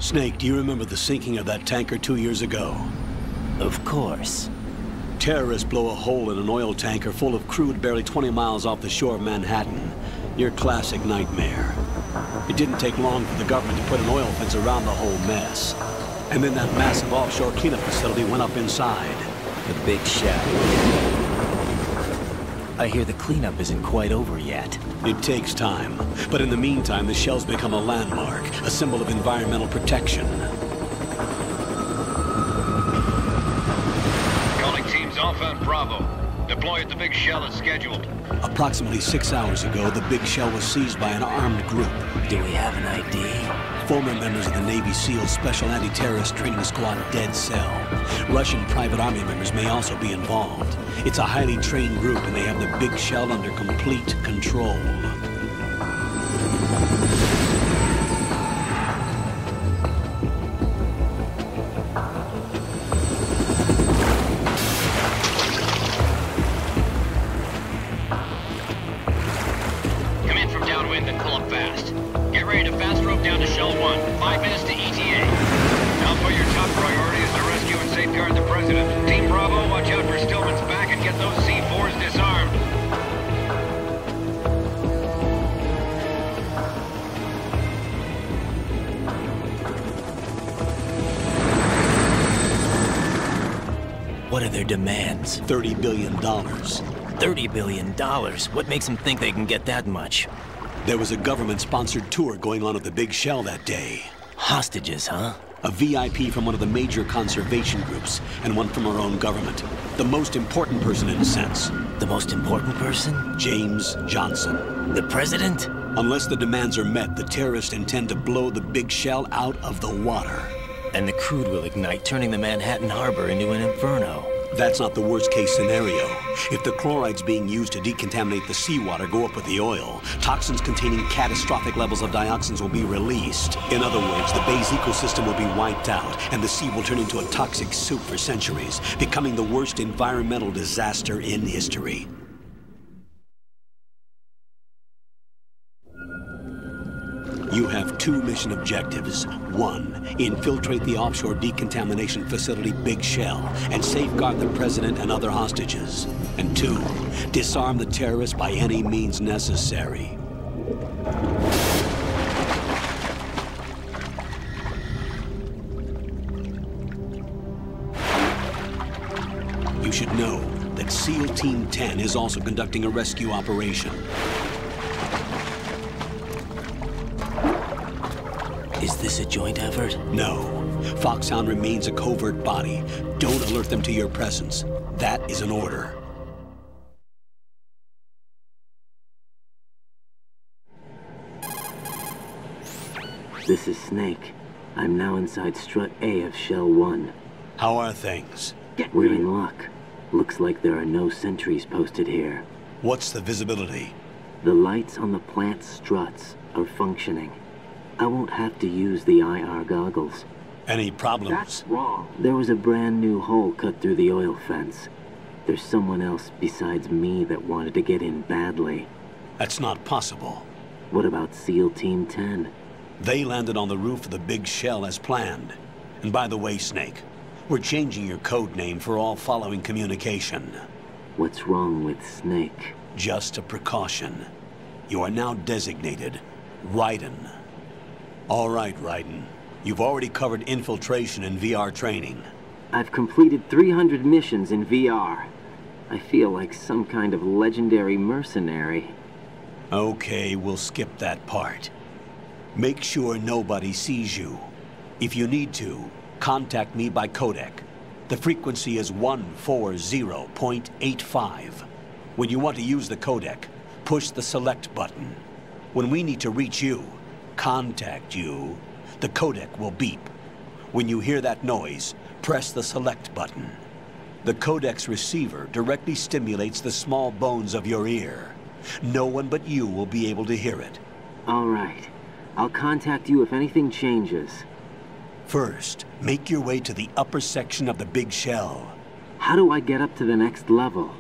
Snake, do you remember the sinking of that tanker 2 years ago? Of course. Terrorists blow a hole in an oil tanker full of crude barely 20 miles off the shore of Manhattan. Your classic nightmare. It didn't take long for the government to put an oil fence around the whole mess. And then that massive offshore cleanup facility went up inside. The big shell. I hear the cleanup isn't quite over yet. It takes time. But in the meantime, the shell's become a landmark, a symbol of environmental protection. Calling teams Alpha and Bravo. Deploy at the big shell as scheduled. Approximately 6 hours ago, the big shell was seized by an armed group. Do we have an ID? Former members of the Navy SEAL Special Anti-Terrorist Training Squad Dead Cell. Russian private army members may also be involved. It's a highly trained group and they have the big shell under complete control. Come in from downwind and pull up fast. Get ready to fast rope down to Shell 1. 5 minutes to ETA. Now for your top priority is to rescue and safeguard the President. Team Bravo, watch out for Stillman's back and get those C4s disarmed. What are their demands? $30 billion. $30 billion? What makes them think they can get that much? There was a government-sponsored tour going on at the big shell that day. Hostages, huh? A VIP from one of the major conservation groups, and one from our own government. The most important person in a sense. The most important person? James Johnson. The President? Unless the demands are met, the terrorists intend to blow the big shell out of the water. And the crude will ignite, turning the Manhattan Harbor into an inferno. That's not the worst-case scenario. If the chlorides being used to decontaminate the seawater go up with the oil, toxins containing catastrophic levels of dioxins will be released. In other words, the bay's ecosystem will be wiped out, and the sea will turn into a toxic soup for centuries, becoming the worst environmental disaster in history. You have 2 mission objectives. 1, infiltrate the offshore decontamination facility Big Shell and safeguard the President and other hostages. And 2, disarm the terrorists by any means necessary. You should know that SEAL Team 10 is also conducting a rescue operation. Is this a joint effort? No. Foxhound remains a covert body. Don't alert them to your presence. That is an order. This is Snake. I'm now inside Strut A of Shell 1. How are things? We're in luck. Looks like there are no sentries posted here. What's the visibility? The lights on the plant's struts are functioning. I won't have to use the IR goggles. Any problems? That's wrong. There was a brand new hole cut through the oil fence. There's someone else besides me that wanted to get in badly. That's not possible. What about SEAL Team 10? They landed on the roof of the big shell as planned. And by the way, Snake, we're changing your code name for all following communication. What's wrong with Snake? Just a precaution. You are now designated Raiden. All right, Raiden. You've already covered infiltration and VR training. I've completed 300 missions in VR. I feel like some kind of legendary mercenary. Okay, we'll skip that part. Make sure nobody sees you. If you need to, contact me by codec. The frequency is 140.85. When you want to use the codec, push the select button. When we need to reach you, contact you, the codec will beep. When you hear that noise, press the select button. The codec's receiver directly stimulates the small bones of your ear. No one but you will be able to hear it. All right. I'll contact you if anything changes. First, make your way to the upper section of the big shell. How do I get up to the next level?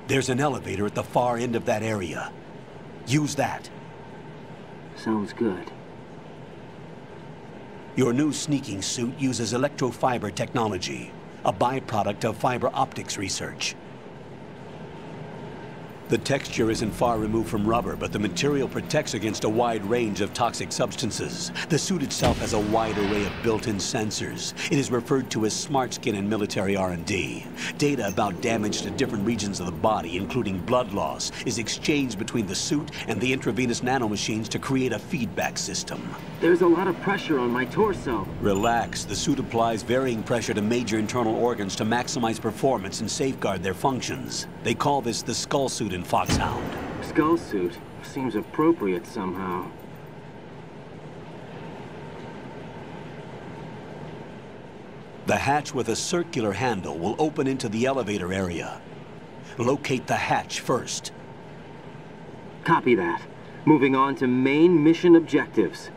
There's an elevator at the far end of that area. Use that. Sounds good. Your new sneaking suit uses electrofiber technology, a byproduct of fiber optics research. The texture isn't far removed from rubber, but the material protects against a wide range of toxic substances. The suit itself has a wide array of built-in sensors. It is referred to as smart skin in military R&D. Data about damage to different regions of the body, including blood loss, is exchanged between the suit and the intravenous nanomachines to create a feedback system. There's a lot of pressure on my torso. Relax. The suit applies varying pressure to major internal organs to maximize performance and safeguard their functions. They call this the skull suit in Foxhound. Skull suit seems appropriate somehow. The hatch with a circular handle will open into the elevator area. Locate the hatch first. Copy that. Moving on to main mission objectives.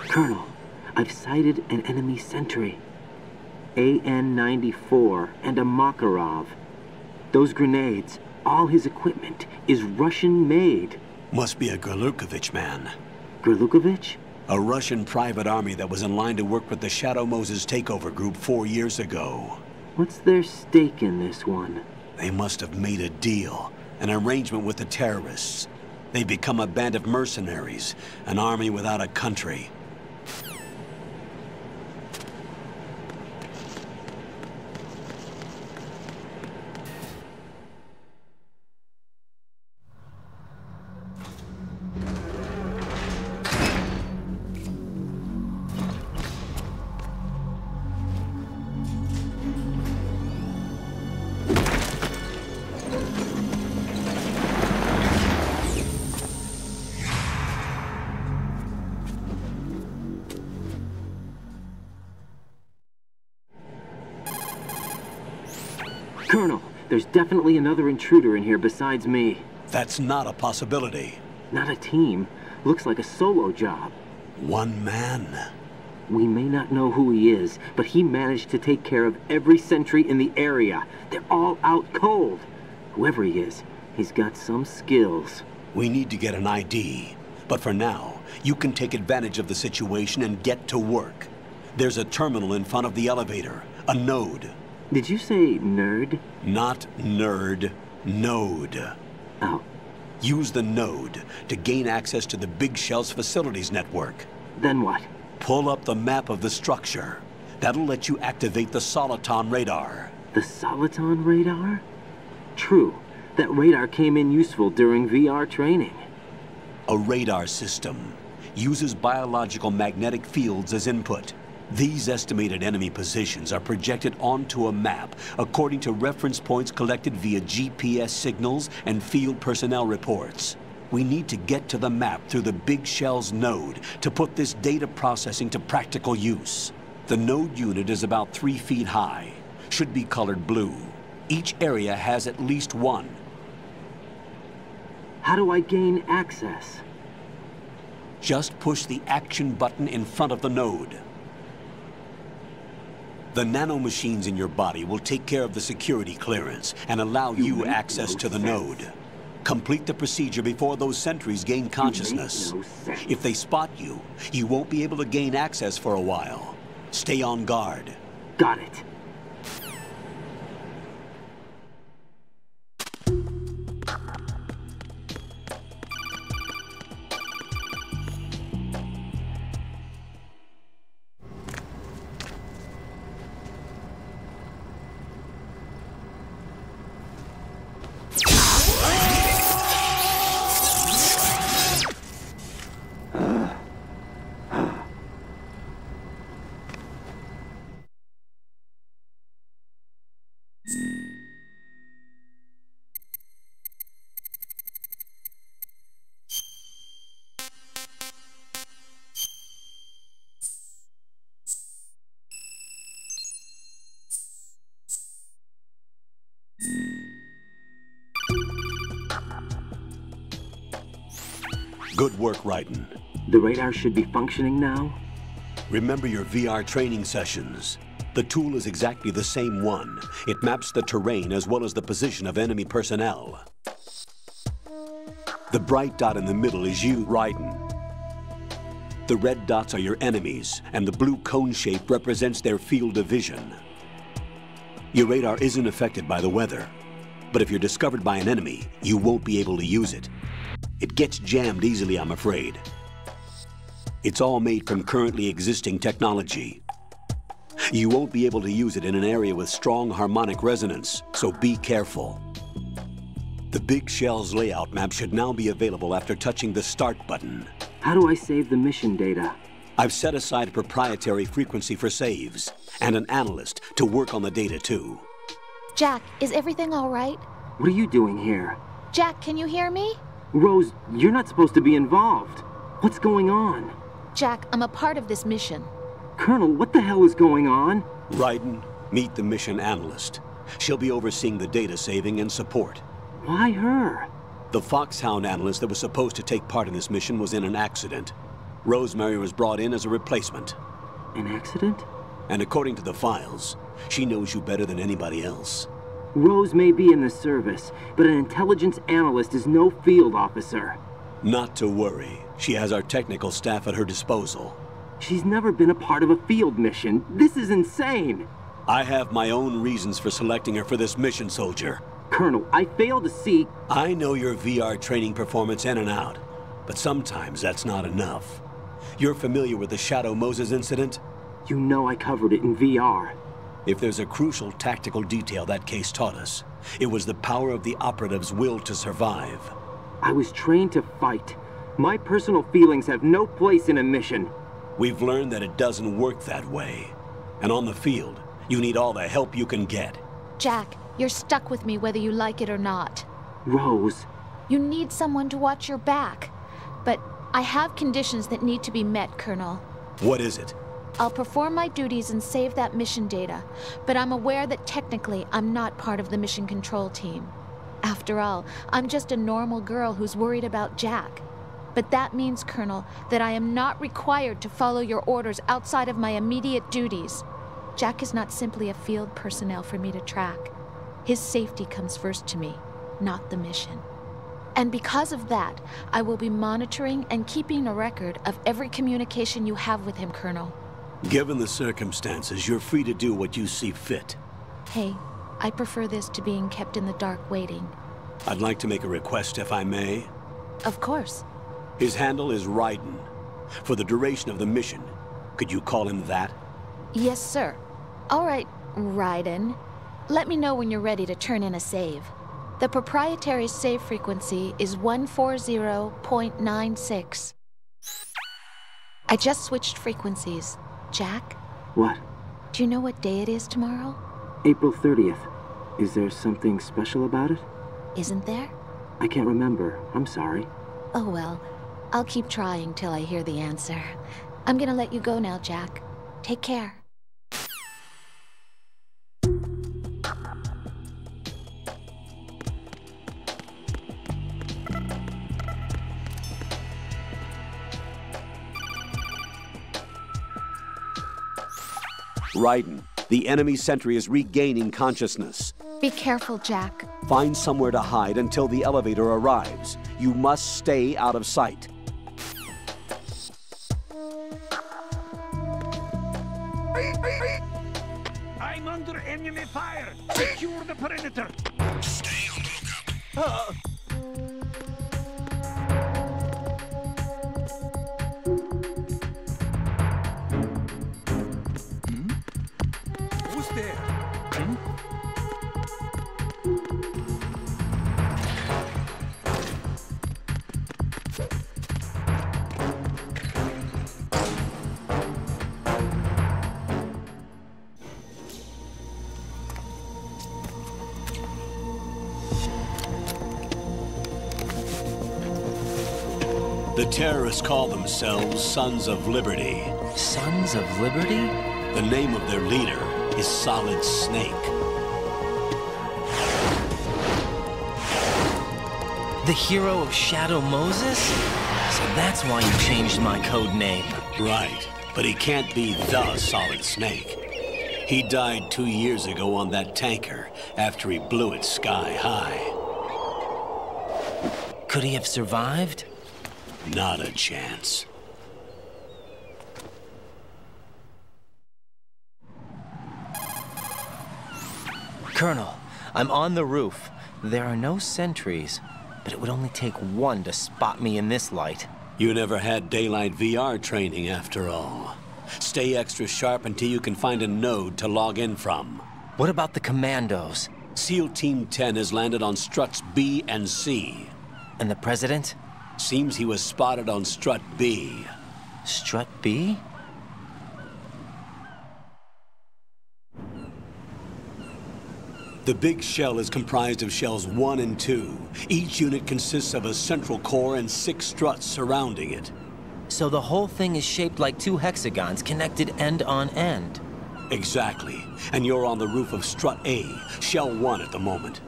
Colonel, I've sighted an enemy sentry. AN-94 and a Makarov. Those grenades, all his equipment, is Russian-made. Must be a Gerlukovich man. Gerlukovich? A Russian private army that was in line to work with the Shadow Moses takeover group 4 years ago. What's their stake in this one? They must have made a deal, an arrangement with the terrorists. They've become a band of mercenaries, an army without a country. Colonel, there's definitely another intruder in here besides me. That's not a possibility. Not a team. Looks like a solo job. One man. We may not know who he is, but he managed to take care of every sentry in the area. They're all out cold. Whoever he is, he's got some skills. We need to get an ID. But for now, you can take advantage of the situation and get to work. There's a terminal in front of the elevator. A node. Did you say nerd? Not nerd. Node. Oh. Use the node to gain access to the Big Shell's facilities network. Then what? Pull up the map of the structure. That'll let you activate the Soliton radar. The Soliton radar? True. That radar came in useful during VR training. A radar system uses biological magnetic fields as input. These estimated enemy positions are projected onto a map according to reference points collected via GPS signals and field personnel reports. We need to get to the map through the Big Shell's node to put this data processing to practical use. The node unit is about 3 feet high, should be colored blue. Each area has at least one. How do I gain access? Just push the action button in front of the node. The nanomachines in your body will take care of the security clearance and allow you access to the node. Complete the procedure before those sentries gain consciousness. If they spot you, you won't be able to gain access for a while. Stay on guard. Got it. Good work, Raiden. The radar should be functioning now? Remember your VR training sessions. The tool is exactly the same one. It maps the terrain as well as the position of enemy personnel. The bright dot in the middle is you, Raiden. The red dots are your enemies, and the blue cone shape represents their field of vision. Your radar isn't affected by the weather, but if you're discovered by an enemy, you won't be able to use it. It gets jammed easily, I'm afraid. It's all made from currently existing technology. You won't be able to use it in an area with strong harmonic resonance, so be careful. The Big Shell's layout map should now be available after touching the Start button. How do I save the mission data? I've set aside a proprietary frequency for saves, and an analyst to work on the data too. Jack, is everything all right? What are you doing here? Jack, can you hear me? Rose, you're not supposed to be involved. What's going on? Jack, I'm a part of this mission. Colonel, what the hell is going on? Raiden, meet the mission analyst. She'll be overseeing the data saving and support. Why her? The Foxhound analyst that was supposed to take part in this mission was in an accident. Rosemary was brought in as a replacement. An accident? And according to the files, she knows you better than anybody else. Rose may be in the service, but an intelligence analyst is no field officer. Not to worry. She has our technical staff at her disposal. She's never been a part of a field mission. This is insane. I have my own reasons for selecting her for this mission, soldier. Colonel, I fail to see... I know your VR training performance in and out, but sometimes that's not enough. You're familiar with the Shadow Moses incident? You know I covered it in VR. If there's a crucial tactical detail that case taught us, it was the power of the operative's will to survive. I was trained to fight. My personal feelings have no place in a mission. We've learned that it doesn't work that way. And on the field, you need all the help you can get. Jack, you're stuck with me whether you like it or not. Rose. You need someone to watch your back. But I have conditions that need to be met, Colonel. What is it? I'll perform my duties and save that mission data, but I'm aware that technically I'm not part of the mission control team. After all, I'm just a normal girl who's worried about Jack. But that means, Colonel, that I am not required to follow your orders outside of my immediate duties. Jack is not simply a field personnel for me to track. His safety comes first to me, not the mission. And because of that, I will be monitoring and keeping a record of every communication you have with him, Colonel. Given the circumstances, you're free to do what you see fit. Hey, I prefer this to being kept in the dark waiting. I'd like to make a request, if I may. Of course. His handle is Raiden. For the duration of the mission, could you call him that? Yes, sir. All right, Raiden. Let me know when you're ready to turn in a save. The proprietary save frequency is 140.96. I just switched frequencies. Jack? What? Do you know what day it is tomorrow? April 30th. Is there something special about it? Isn't there? I can't remember. I'm sorry. Oh well, I'll keep trying till I hear the answer. I'm gonna let you go now, Jack. Take care. Raiden, the enemy sentry is regaining consciousness. Be careful, Jack. Find somewhere to hide until the elevator arrives. You must stay out of sight. I'm under enemy fire. Secure the perimeter. Stay on lookout. Who's there? The terrorists call themselves Sons of Liberty. Sons of Liberty? The name of their leader is Solid Snake. The hero of Shadow Moses? So that's why you changed my code name. Right, but he can't be the Solid Snake. He died 2 years ago on that tanker after he blew it sky high. Could he have survived? Not a chance. Colonel, I'm on the roof. There are no sentries, but it would only take one to spot me in this light. You never had daylight VR training after all. Stay extra sharp until you can find a node to log in from. What about the commandos? SEAL Team 10 has landed on struts B and C. And the president? Seems he was spotted on strut B. Strut B? The big shell is comprised of shells 1 and 2. Each unit consists of a central core and 6 struts surrounding it. So the whole thing is shaped like 2 hexagons connected end on end. Exactly. And you're on the roof of strut A, shell 1 at the moment.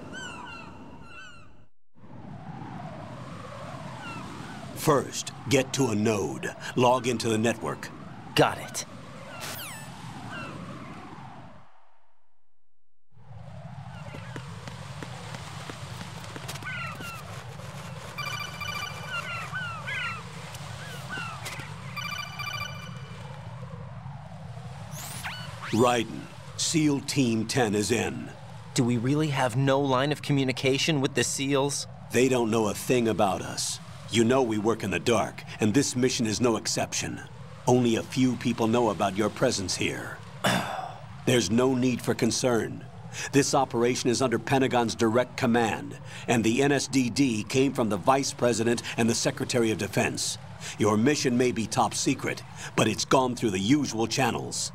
First, get to a node. Log into the network. Got it. Raiden, SEAL Team 10 is in. Do we really have no line of communication with the SEALs? They don't know a thing about us. You know we work in the dark, and this mission is no exception. Only a few people know about your presence here. There's no need for concern. This operation is under Pentagon's direct command, and the NSDD came from the Vice President and the Secretary of Defense. Your mission may be top secret, but it's gone through the usual channels.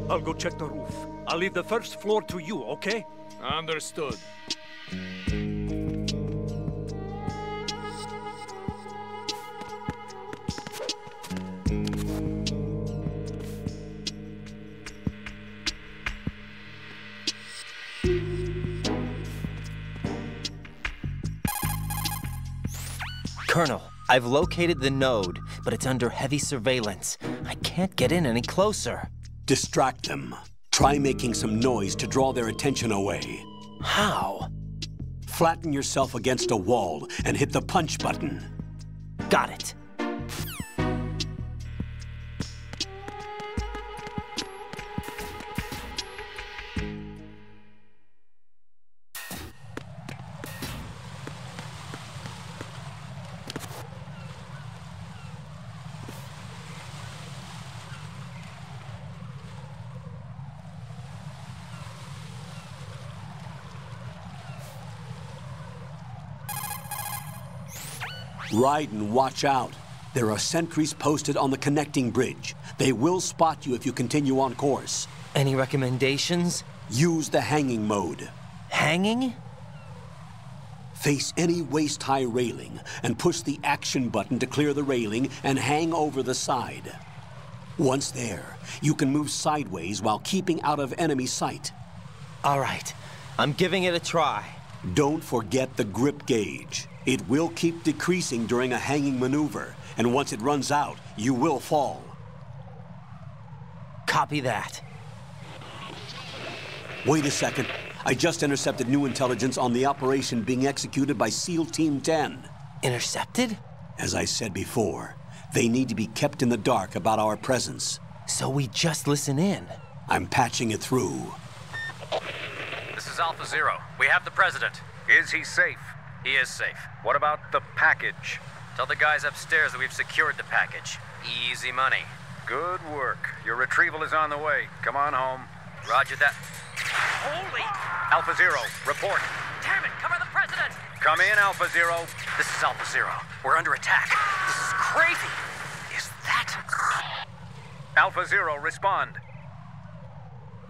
I'll go check the roof. I'll leave the first floor to you, okay? Understood. Colonel, I've located the node, but it's under heavy surveillance. I can't get in any closer. Distract them. Try making some noise to draw their attention away. How? Flatten yourself against a wall and hit the punch button. Got it. Raiden, watch out. There are sentries posted on the connecting bridge. They will spot you if you continue on course. Any recommendations? Use the hanging mode. Hanging? Face any waist-high railing and push the action button to clear the railing and hang over the side. Once there, you can move sideways while keeping out of enemy sight. All right, I'm giving it a try. Don't forget the grip gauge. It will keep decreasing during a hanging maneuver, and once it runs out, you will fall. Copy that. Wait a second. I just intercepted new intelligence on the operation being executed by SEAL Team 10. Intercepted? As I said before, they need to be kept in the dark about our presence. So we just listen in. I'm patching it through. This is Alpha Zero. We have the president. Is he safe? He is safe. What about the package? Tell the guys upstairs that we've secured the package. Easy money. Good work. Your retrieval is on the way. Come on home. Roger that. Holy! Alpha Zero, report. Damn it, cover the president! Come in, Alpha Zero. This is Alpha Zero. We're under attack. This is crazy. Is that... Alpha Zero, respond.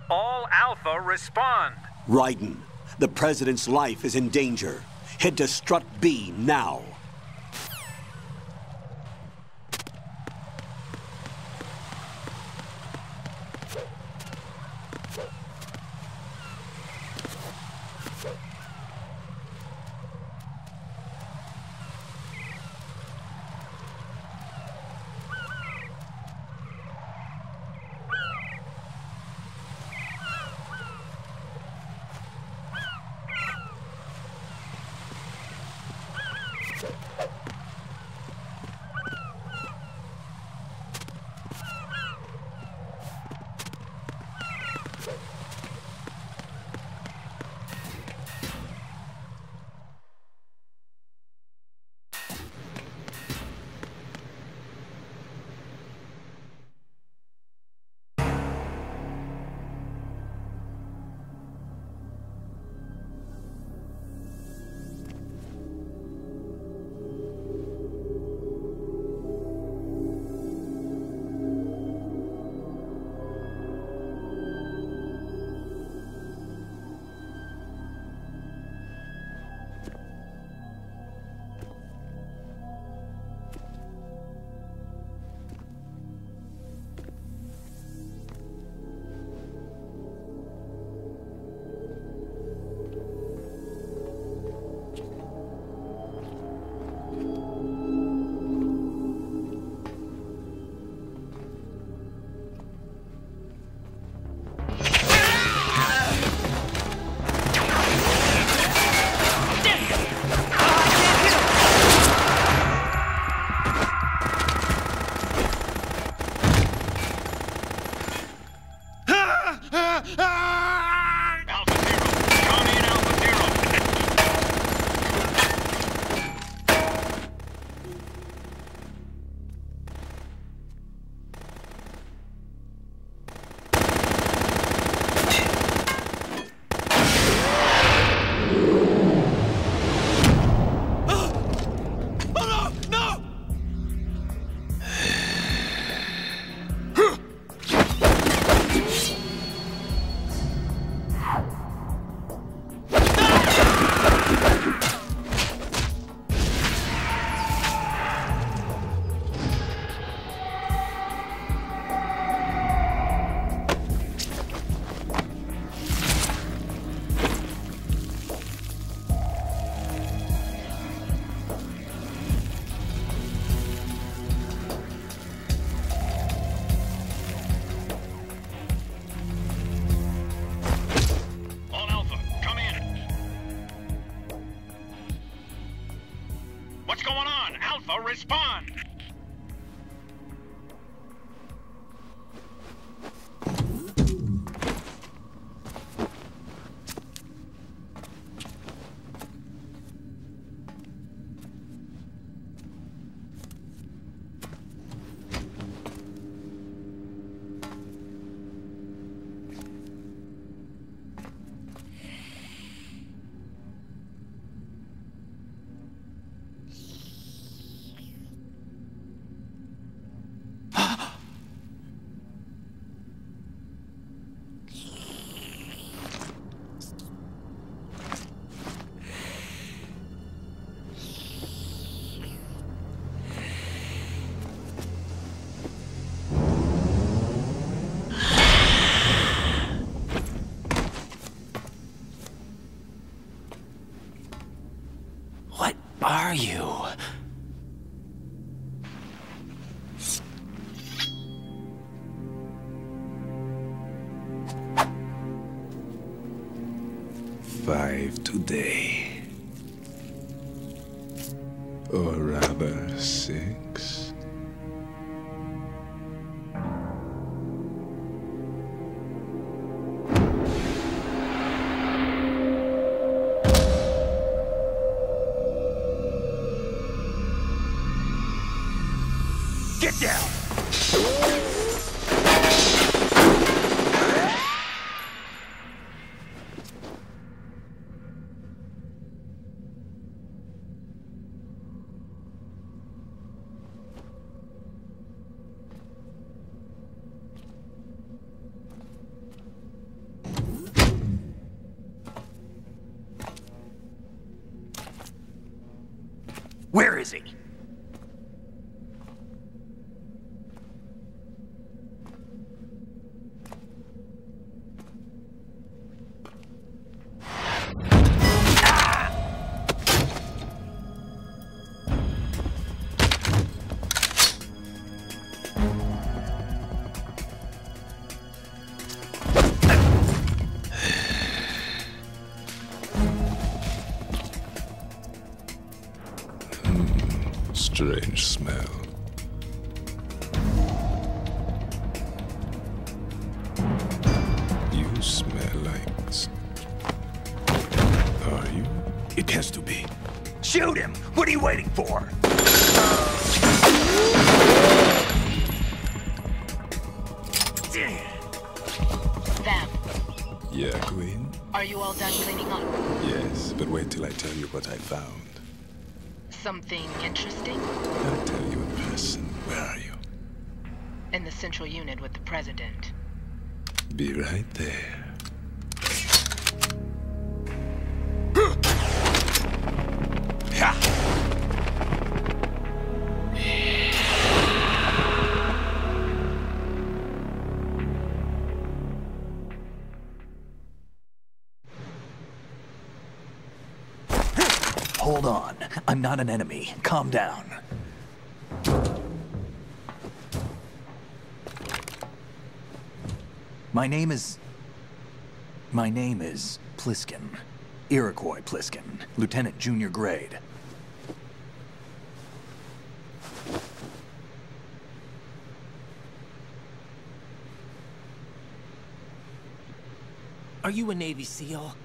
All Alpha, respond. Raiden, the president's life is in danger. Head to strut B now. are you? Five today. Or rather, 6. Get down! Where is he? Strange smell. You smell like... Are you? It has to be. Shoot him! What are you waiting for? Vamp, Yeah, Queen? are you all done cleaning up? Yes, but wait till I tell you what I found. Something interesting? I'll tell you in person. Where are you? In the central unit with the president. Be right there. Hold on. I'm not an enemy. Calm down. My name is Pliskin. Iroquois Pliskin. Lieutenant Junior Grade. Are you a Navy SEAL?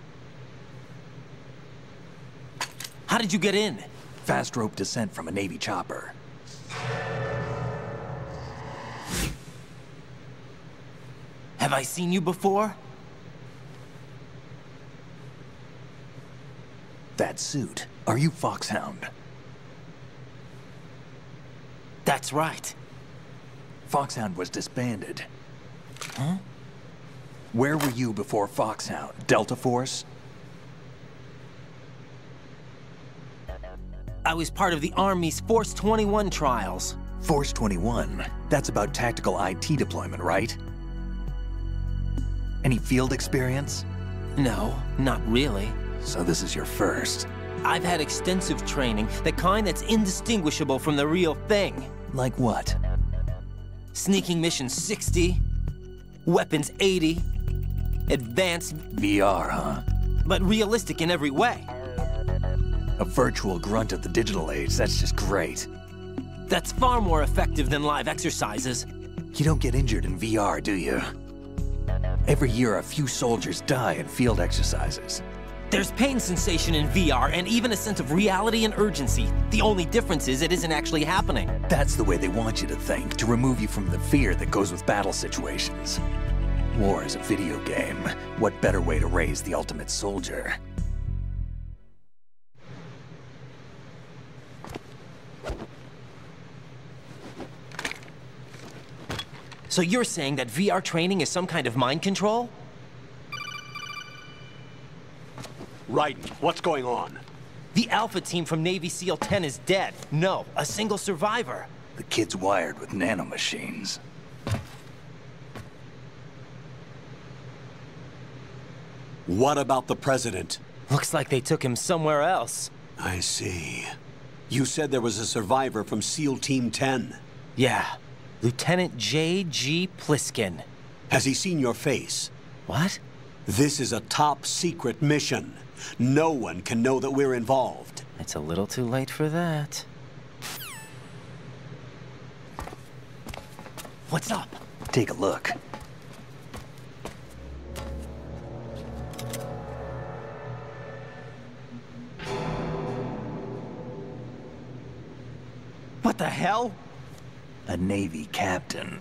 How did you get in? Fast rope descent from a Navy chopper. Have I seen you before? That suit. Are you Foxhound? That's right. Foxhound was disbanded. Huh? Where were you before Foxhound? Delta Force? I was part of the Army's Force 21 trials. Force 21? That's about tactical IT deployment, right? Any field experience? No, not really. So this is your first. I've had extensive training, the kind that's indistinguishable from the real thing. Like what? Sneaking mission 60, weapons 80, advanced... VR, huh? But realistic in every way. A virtual grunt of the digital age, that's just great. That's far more effective than live exercises. You don't get injured in VR, do you? Every year, a few soldiers die in field exercises. There's pain sensation in VR, and even a sense of reality and urgency. The only difference is it isn't actually happening. That's the way they want you to think, to remove you from the fear that goes with battle situations. War is a video game. What better way to raise the ultimate soldier? So you're saying that VR training is some kind of mind control? Right. What's going on? The Alpha team from Navy SEAL 10 is dead. No, a single survivor. The kid's wired with nanomachines. What about the president? Looks like they took him somewhere else. I see. You said there was a survivor from SEAL Team 10. Yeah. Lieutenant J.G. Pliskin. Has he seen your face? What? This is a top-secret mission. No one can know that we're involved. It's a little too late for that. What's up? Take a look. What the hell? A Navy captain.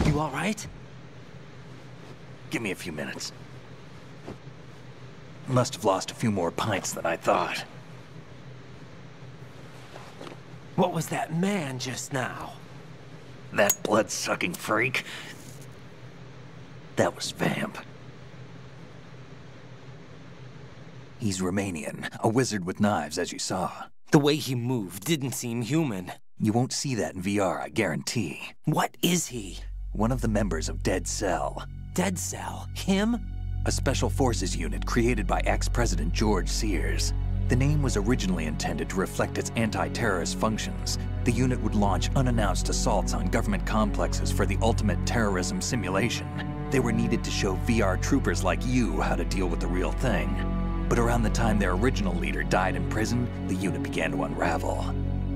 You all right? Give me a few minutes. Must have lost a few more pints than I thought. What was that man just now? That blood-sucking freak? That was Vamp. He's Romanian, a wizard with knives, as you saw. The way he moved didn't seem human. You won't see that in VR, I guarantee. What is he? One of the members of Dead Cell. Dead Cell? Him? A special forces unit created by ex-President George Sears. The name was originally intended to reflect its anti-terrorist functions. The unit would launch unannounced assaults on government complexes for the ultimate terrorism simulation. They were needed to show VR troopers like you how to deal with the real thing. But around the time their original leader died in prison, the unit began to unravel.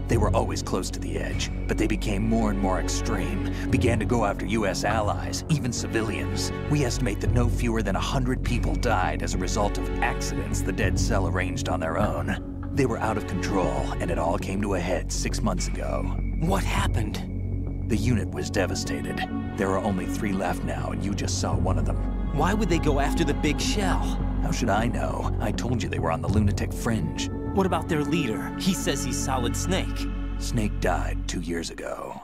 They were always close to the edge, but they became more and more extreme, began to go after US allies, even civilians. We estimate that no fewer than 100 people died as a result of accidents the Dead Cell arranged on their own. They were out of control, and it all came to a head 6 months ago. What happened? The unit was devastated. There are only 3 left now, and you just saw one of them. Why would they go after the big shell? How should I know? I told you they were on the lunatic fringe. What about their leader? He says he's Solid Snake. Snake died 2 years ago.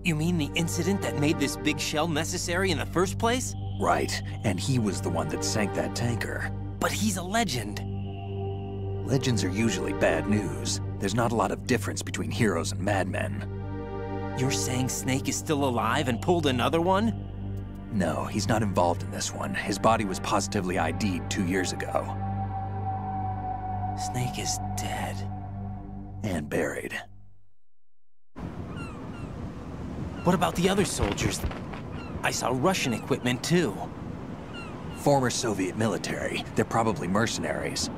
You mean the incident that made this big shell necessary in the first place? Right, and he was the one that sank that tanker. But he's a legend. Legends are usually bad news. There's not a lot of difference between heroes and madmen. You're saying Snake is still alive and pulled another one? No, he's not involved in this one. His body was positively ID'd 2 years ago. Snake is dead. And buried. What about the other soldiers? I saw Russian equipment too. Former Soviet military. They're probably mercenaries.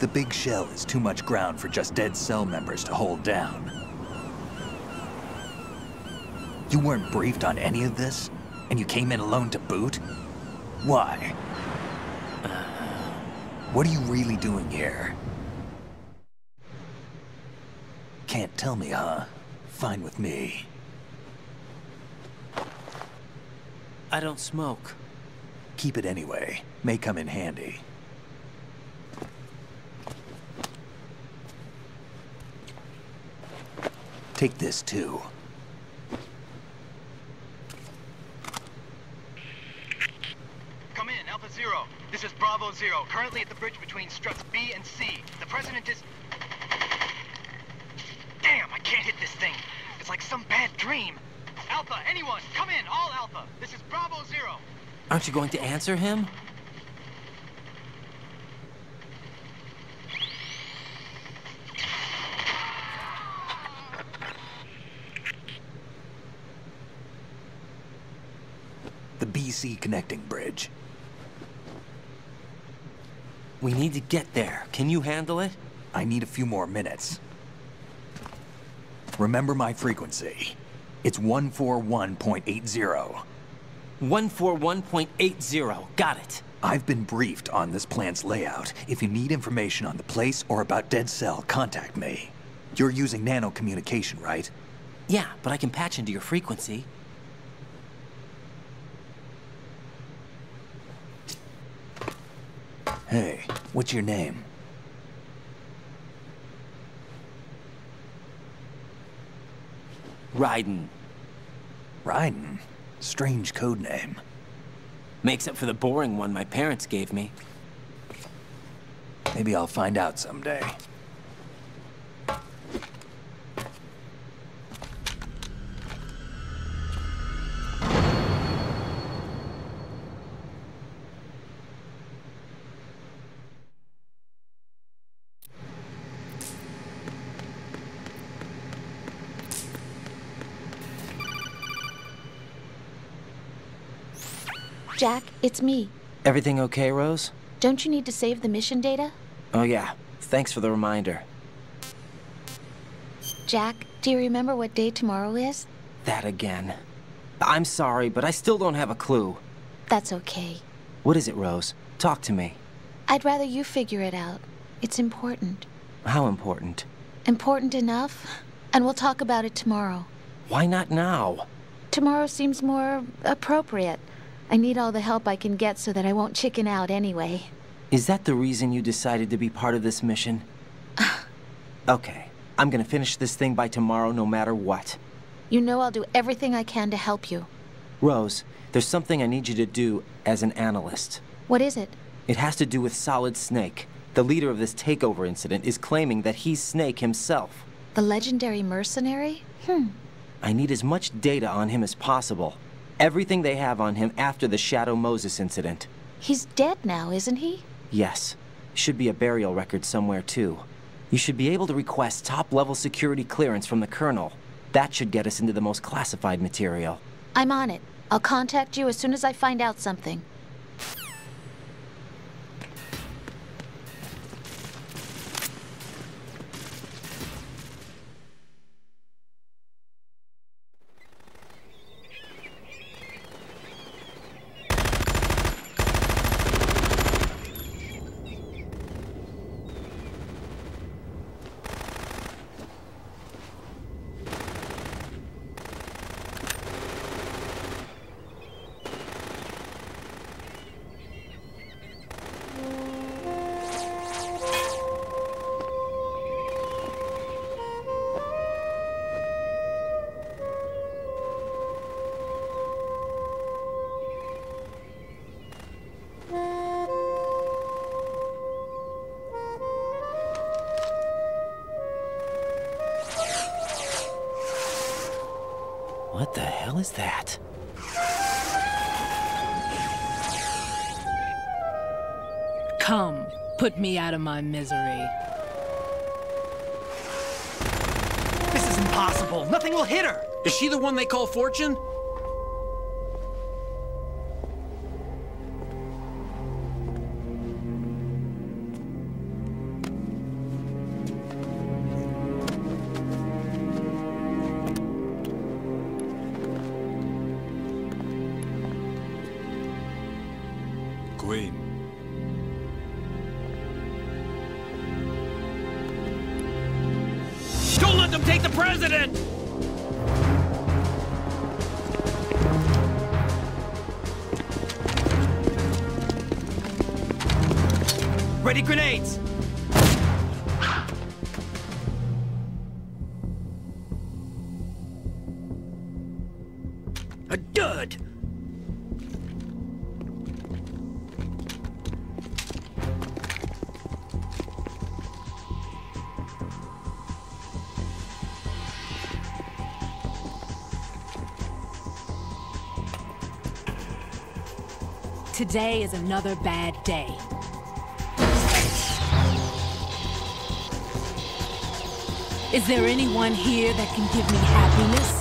The big shell is too much ground for just Dead Cell members to hold down. You weren't briefed on any of this? And you came in alone to boot? Why? What are you really doing here? Can't tell me, huh? Fine with me. I don't smoke. Keep it anyway. May come in handy. Take this too. Come in, Alpha Zero. This is Bravo Zero, currently at the bridge between struts B and C. The President is... Damn, I can't hit this thing. It's like some bad dream. Alpha, anyone, come in, all Alpha. This is Bravo Zero. Aren't you going to answer him? The BC connecting bridge. We need to get there. Can you handle it? I need a few more minutes. Remember my frequency. It's 141.80. 141.80. Got it. I've been briefed on this plant's layout. If you need information on the place or about Dead Cell, contact me. You're using nano communication, right? Yeah, but I can patch into your frequency. Hey, what's your name? Raiden. Raiden? Strange code name. Makes up for the boring one my parents gave me. Maybe I'll find out someday. Jack, it's me. Everything okay, Rose? Don't you need to save the mission data? Oh yeah, thanks for the reminder. Jack, do you remember what day tomorrow is? That again. I'm sorry, but I still don't have a clue. That's okay. What is it, Rose? Talk to me. I'd rather you figure it out. It's important. How important? Important enough, and we'll talk about it tomorrow. Why not now? Tomorrow seems more appropriate. I need all the help I can get so that I won't chicken out anyway. Is that the reason you decided to be part of this mission? Okay, I'm gonna finish this thing by tomorrow no matter what. You know I'll do everything I can to help you. Rose, there's something I need you to do as an analyst. What is it? It has to do with Solid Snake. The leader of this takeover incident is claiming that he's Snake himself. The legendary mercenary? I need as much data on him as possible. Everything they have on him after the Shadow Moses incident. He's dead now, isn't he? Yes. Should be a burial record somewhere, too. You should be able to request top-level security clearance from the Colonel. That should get us into the most classified material. I'm on it. I'll contact you as soon as I find out something. What the hell is that? Come, put me out of my misery. This is impossible. Nothing will hit her. Is she the one they call Fortune? Queen. Don't let them take the president! Ready grenades! A dud! Today is another bad day. Is there anyone here that can give me happiness?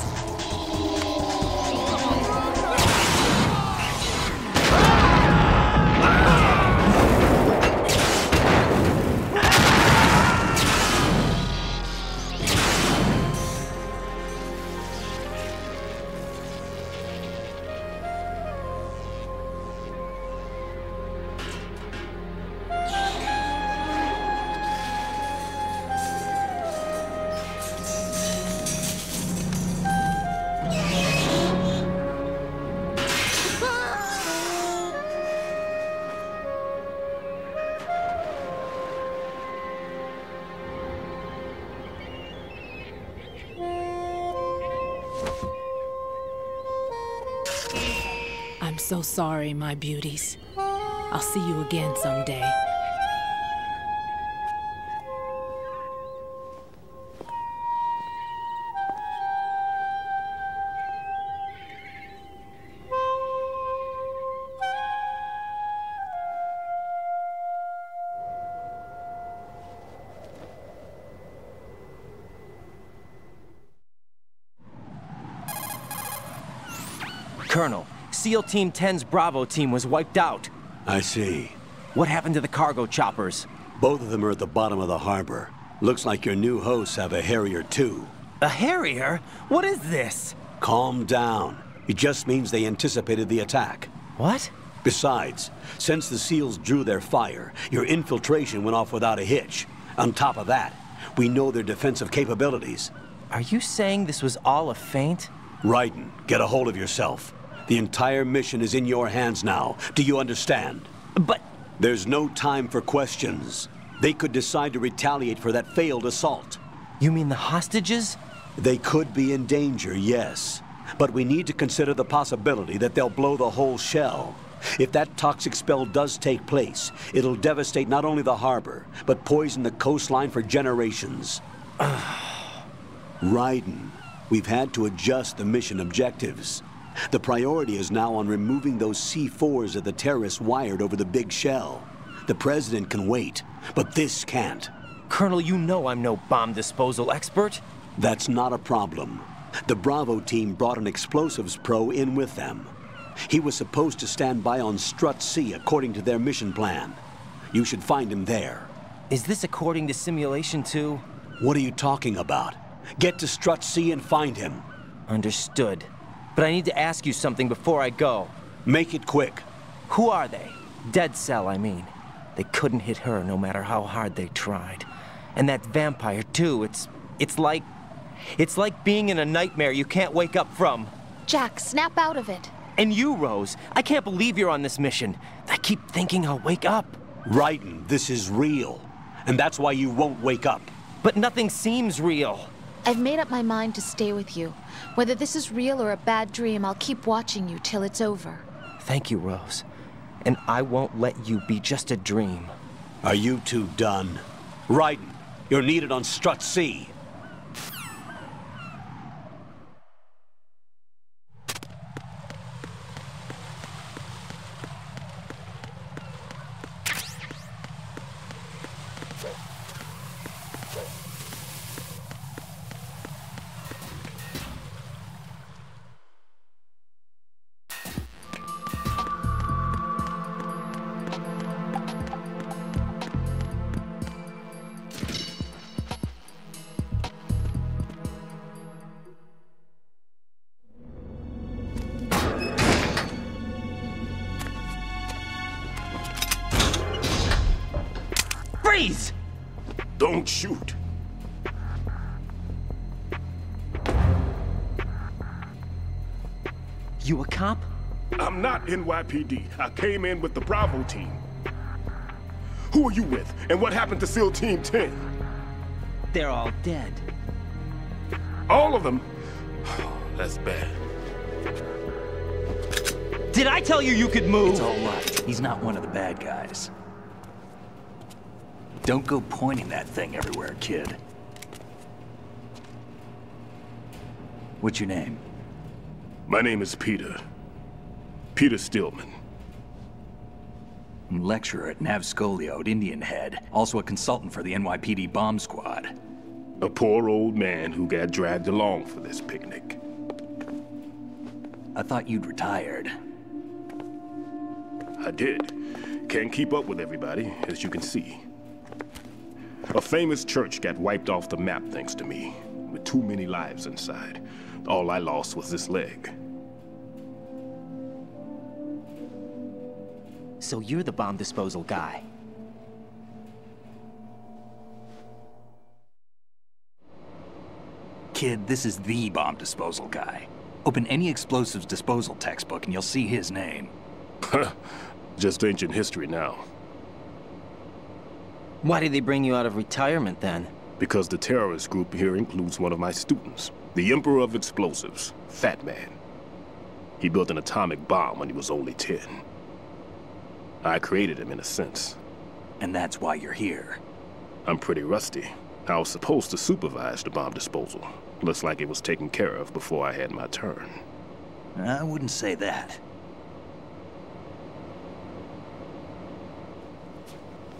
I'm so sorry, my beauties. I'll see you again someday. Colonel, SEAL Team 10's Bravo team was wiped out. I see. What happened to the cargo choppers? Both of them are at the bottom of the harbor. Looks like your new hosts have a Harrier too. A Harrier? What is this? Calm down. It just means they anticipated the attack. What? Besides, since the SEALs drew their fire, your infiltration went off without a hitch. On top of that, we know their defensive capabilities. Are you saying this was all a feint? Raiden, get a hold of yourself. The entire mission is in your hands now. Do you understand? But... There's no time for questions. They could decide to retaliate for that failed assault. You mean the hostages? They could be in danger, yes. But we need to consider the possibility that they'll blow the whole shell. If that toxic spell does take place, it'll devastate not only the harbor, but poison the coastline for generations. Raiden, we've had to adjust the mission objectives. The priority is now on removing those C4s that the terrorists wired over the big shell. The President can wait, but this can't. Colonel, you know I'm no bomb disposal expert. That's not a problem. The Bravo team brought an explosives pro in with them. He was supposed to stand by on Strut C according to their mission plan. You should find him there. Is this according to Simulation 2? What are you talking about? Get to Strut C and find him. Understood. But I need to ask you something before I go. Make it quick. Who are they? Dead Cell, I mean. They couldn't hit her no matter how hard they tried. And that vampire, too, it's like being in a nightmare you can't wake up from. Jack, snap out of it. And you, Rose, I can't believe you're on this mission. I keep thinking I'll wake up. Raiden, this is real. And that's why you won't wake up. But nothing seems real. I've made up my mind to stay with you. Whether this is real or a bad dream, I'll keep watching you till it's over. Thank you, Rose. And I won't let you be just a dream. Are you two done? Raiden, you're needed on Strut C. Freeze! Don't shoot. You a cop? I'm not NYPD. I came in with the Bravo team. Who are you with? And what happened to SEAL Team 10? They're all dead. All of them? That's bad. Did I tell you you could move? It's all right. He's not one of the bad guys. Don't go pointing that thing everywhere, kid. What's your name? My name is Peter. Peter Stillman. I'm lecturer at Nav Scolio at Indian Head. Also a consultant for the NYPD bomb squad. A poor old man who got dragged along for this picnic. I thought you'd retired. I did. Can't keep up with everybody, as you can see. A famous church got wiped off the map thanks to me, with too many lives inside. All I lost was this leg. So you're the bomb disposal guy. Kid, this is the bomb disposal guy. Open any explosives disposal textbook and you'll see his name. Just ancient history now. Why did they bring you out of retirement then? Because the terrorist group here includes one of my students, the Emperor of Explosives, Fat Man. He built an atomic bomb when he was only 10. I created him in a sense. And that's why you're here. I'm pretty rusty. I was supposed to supervise the bomb disposal. Looks like it was taken care of before I had my turn. I wouldn't say that.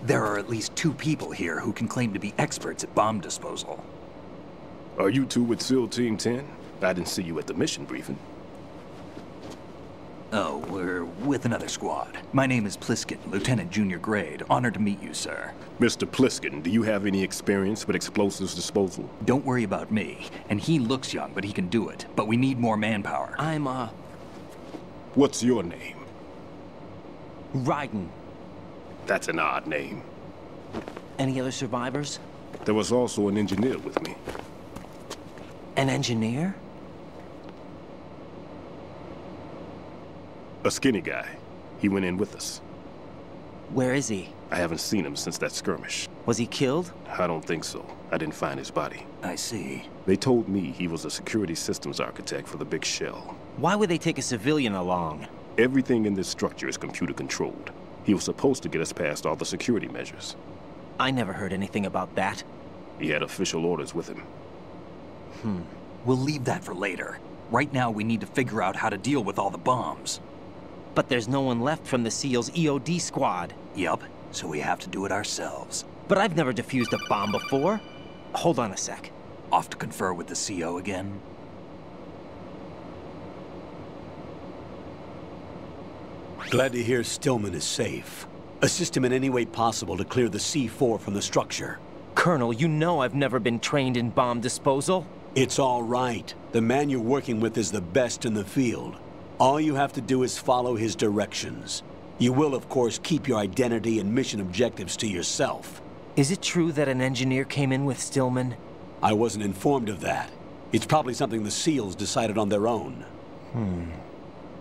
There are at least 2 people here who can claim to be experts at bomb disposal. Are you two with SEAL Team 10? I didn't see you at the mission briefing. Oh, we're with another squad. My name is Pliskin, Lieutenant Junior Grade. Honored to meet you, sir. Mr. Pliskin, do you have any experience with explosives disposal? Don't worry about me. And he looks young, but he can do it. But we need more manpower. What's your name? Raiden. That's an odd name. Any other survivors? There was also an engineer with me. An engineer? A skinny guy. He went in with us. Where is he? I haven't seen him since that skirmish. Was he killed? I don't think so. I didn't find his body. I see. They told me he was a security systems architect for the big shell. Why would they take a civilian along? Everything in this structure is computer controlled. He was supposed to get us past all the security measures. I never heard anything about that. He had official orders with him. We'll leave that for later. Right now, we need to figure out how to deal with all the bombs. But there's no one left from the SEAL's EOD squad. Yup, so we have to do it ourselves. But I've never defused a bomb before. Hold on a sec. Off to confer with the CO again? Glad to hear Stillman is safe. Assist him in any way possible to clear the C4 from the structure. Colonel, you know I've never been trained in bomb disposal. It's all right. The man you're working with is the best in the field. All you have to do is follow his directions. You will, of course, keep your identity and mission objectives to yourself. Is it true that an engineer came in with Stillman? I wasn't informed of that. It's probably something the SEALs decided on their own.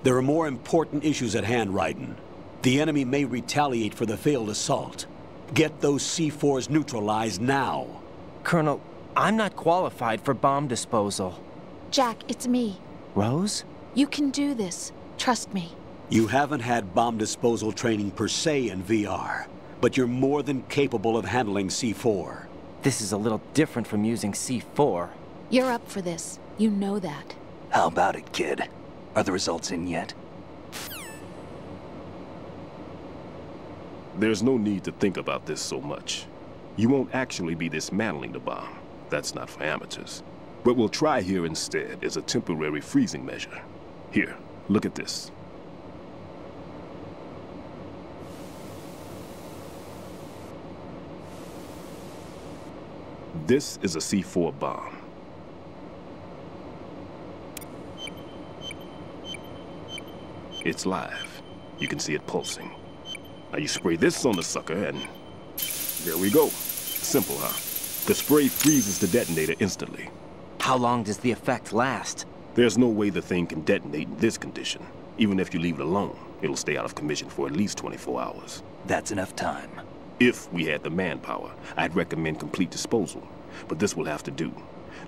There are more important issues at hand, Raiden. The enemy may retaliate for the failed assault. Get those C4s neutralized now. Colonel, I'm not qualified for bomb disposal. Jack, it's me. Rose? You can do this. Trust me. You haven't had bomb disposal training per se in VR, but you're more than capable of handling C4. This is a little different from using C4. You're up for this. You know that. How about it, kid? Are the results in yet? There's no need to think about this so much. You won't actually be dismantling the bomb. That's not for amateurs. What we'll try here instead is a temporary freezing measure. Here, look at this. This is a C4 bomb. It's live. You can see it pulsing. Now you spray this on the sucker and there we go. Simple, huh? The spray freezes the detonator instantly. How long does the effect last? There's no way the thing can detonate in this condition. Even if you leave it alone, it'll stay out of commission for at least 24 hours. That's enough time. If we had the manpower, I'd recommend complete disposal. But this will have to do.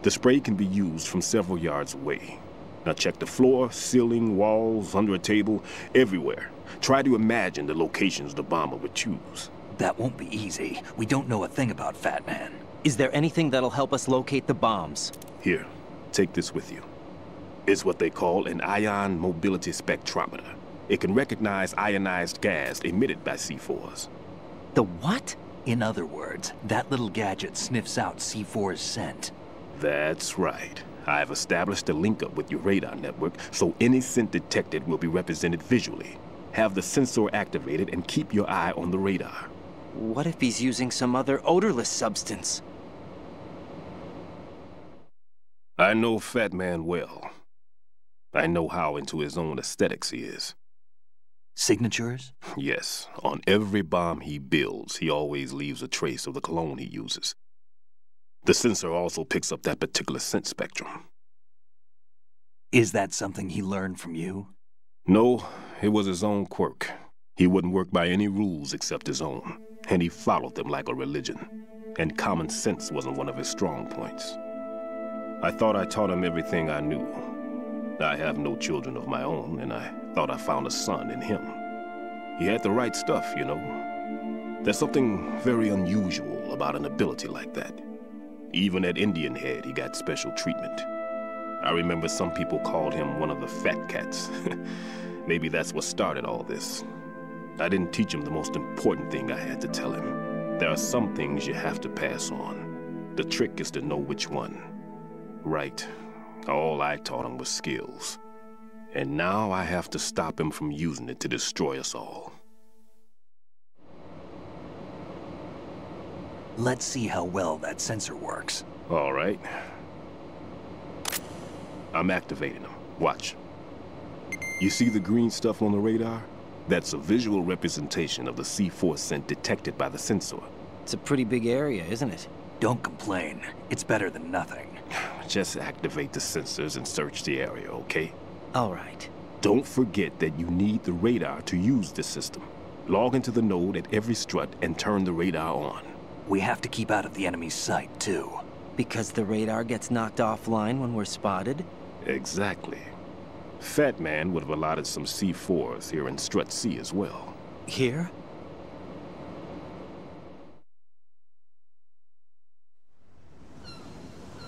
The spray can be used from several yards away. Now check the floor, ceiling, walls, under a table, everywhere. Try to imagine the locations the bomber would choose. That won't be easy. We don't know a thing about Fat Man. Is there anything that'll help us locate the bombs? Here, take this with you. It's what they call an ion mobility spectrometer. It can recognize ionized gas emitted by C4s. The what? In other words, that little gadget sniffs out C4's scent. That's right. I've established a link-up with your radar network, so any scent detected will be represented visually. Have the sensor activated and keep your eye on the radar. What if he's using some other odorless substance? I know Fat Man well. I know how into his own aesthetics he is. Signatures? Yes. On every bomb he builds, he always leaves a trace of the cologne he uses. The sensor also picks up that particular scent spectrum. Is that something he learned from you? No, it was his own quirk. He wouldn't work by any rules except his own, and he followed them like a religion. And common sense wasn't one of his strong points. I thought I taught him everything I knew. I have no children of my own, and I thought I found a son in him. He had the right stuff, you know. There's something very unusual about an ability like that. Even at Indian Head, he got special treatment. I remember some people called him one of the fat cats. Maybe that's what started all this. I didn't teach him the most important thing I had to tell him. There are some things you have to pass on. The trick is to know which one. Right. All I taught him was skills. And now I have to stop him from using it to destroy us all. Let's see how well that sensor works. All right. I'm activating them. Watch. You see the green stuff on the radar? That's a visual representation of the C4 scent detected by the sensor. It's a pretty big area, isn't it? Don't complain. It's better than nothing. Just activate the sensors and search the area, okay? All right. Don't forget that you need the radar to use the system. Log into the node at every strut and turn the radar on. We have to keep out of the enemy's sight, too. Because the radar gets knocked offline when we're spotted? Exactly. Fat Man would have allotted some C4s here in Strut C as well. Here?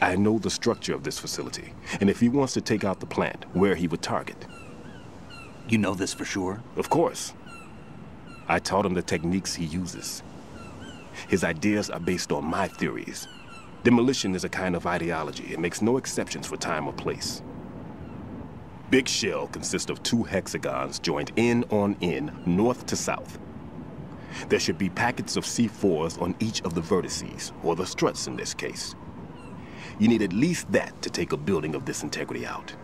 I know the structure of this facility, and if he wants to take out the plant, where he would target. You know this for sure? Of course. I taught him the techniques he uses. His ideas are based on my theories. Demolition is a kind of ideology. It makes no exceptions for time or place. Big Shell consists of 2 hexagons joined end on end, north to south. There should be packets of C4s on each of the vertices, or the struts in this case. You need at least that to take a building of this integrity out.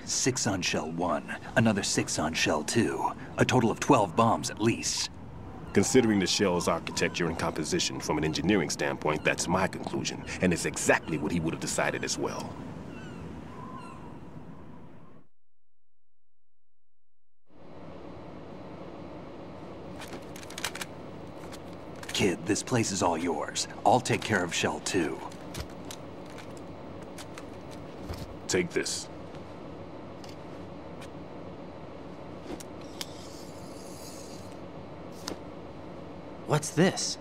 6 on Shell 1, another 6 on Shell 2. A total of 12 bombs at least. Considering the shell's architecture and composition from an engineering standpoint, that's my conclusion, and it's exactly what he would have decided as well. Kid, this place is all yours. I'll take care of Shell 2. Take this. What's this?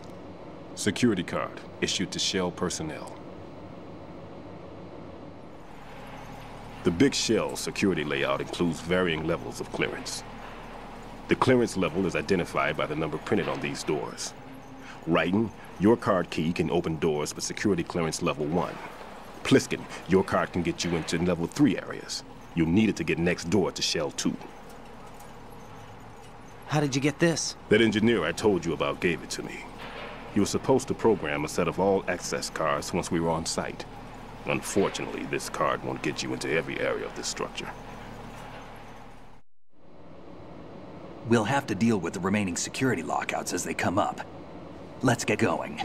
Security card, issued to Shell personnel. The Big Shell security layout includes varying levels of clearance. The clearance level is identified by the number printed on these doors. Writing, your card key can open doors with security clearance level 1. Pliskin, your card can get you into level 3 areas. You'll need it to get next door to Shell 2. How did you get this? That engineer I told you about gave it to me. He was supposed to program a set of all access cards once we were on site. Unfortunately, this card won't get you into every area of this structure. We'll have to deal with the remaining security lockouts as they come up. Let's get going.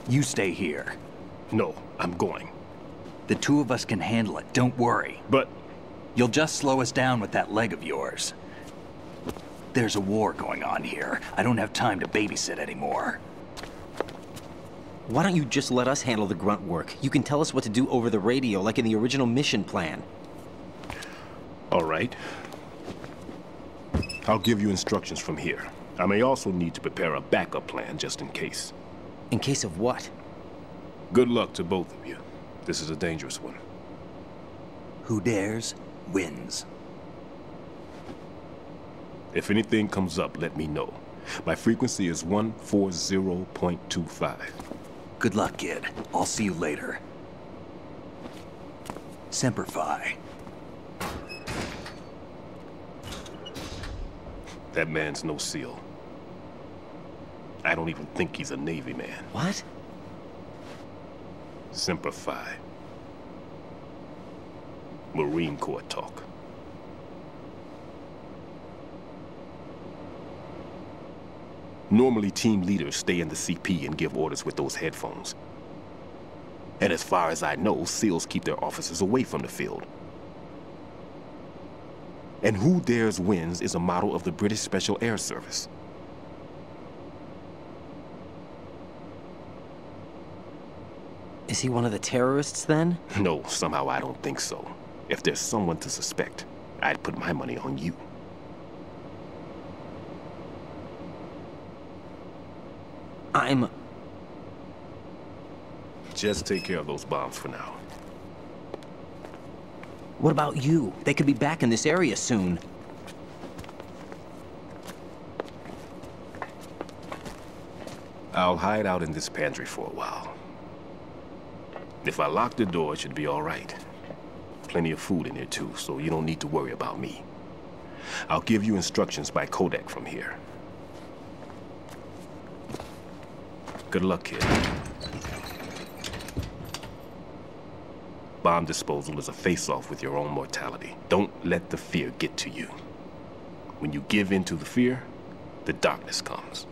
You stay here. No, I'm going. The 2 of us can handle it, don't worry. But... You'll just slow us down with that leg of yours. There's a war going on here. I don't have time to babysit anymore. Why don't you just let us handle the grunt work? You can tell us what to do over the radio, like in the original mission plan. All right. I'll give you instructions from here. I may also need to prepare a backup plan just in case. In case of what? Good luck to both of you. This is a dangerous one. Who dares, wins. If anything comes up, let me know. My frequency is 140.25. Good luck, kid. I'll see you later. Semper Fi. That man's no SEAL. I don't even think he's a Navy man. What? Semper Fi. Marine Corps talk. Normally, team leaders stay in the CP and give orders with those headphones. And as far as I know, SEALs keep their officers away from the field. And Who Dares Wins is a model of the British Special Air Service. Is he one of the terrorists, then? No, somehow I don't think so. If there's someone to suspect, I'd put my money on you. Just take care of those bombs for now. What about you? They could be back in this area soon. I'll hide out in this pantry for a while. If I lock the door, it should be all right. Plenty of food in here, too, so you don't need to worry about me. I'll give you instructions by codec from here. Good luck, kid. Bomb disposal is a face-off with your own mortality. Don't let the fear get to you. When you give in to the fear, the darkness comes.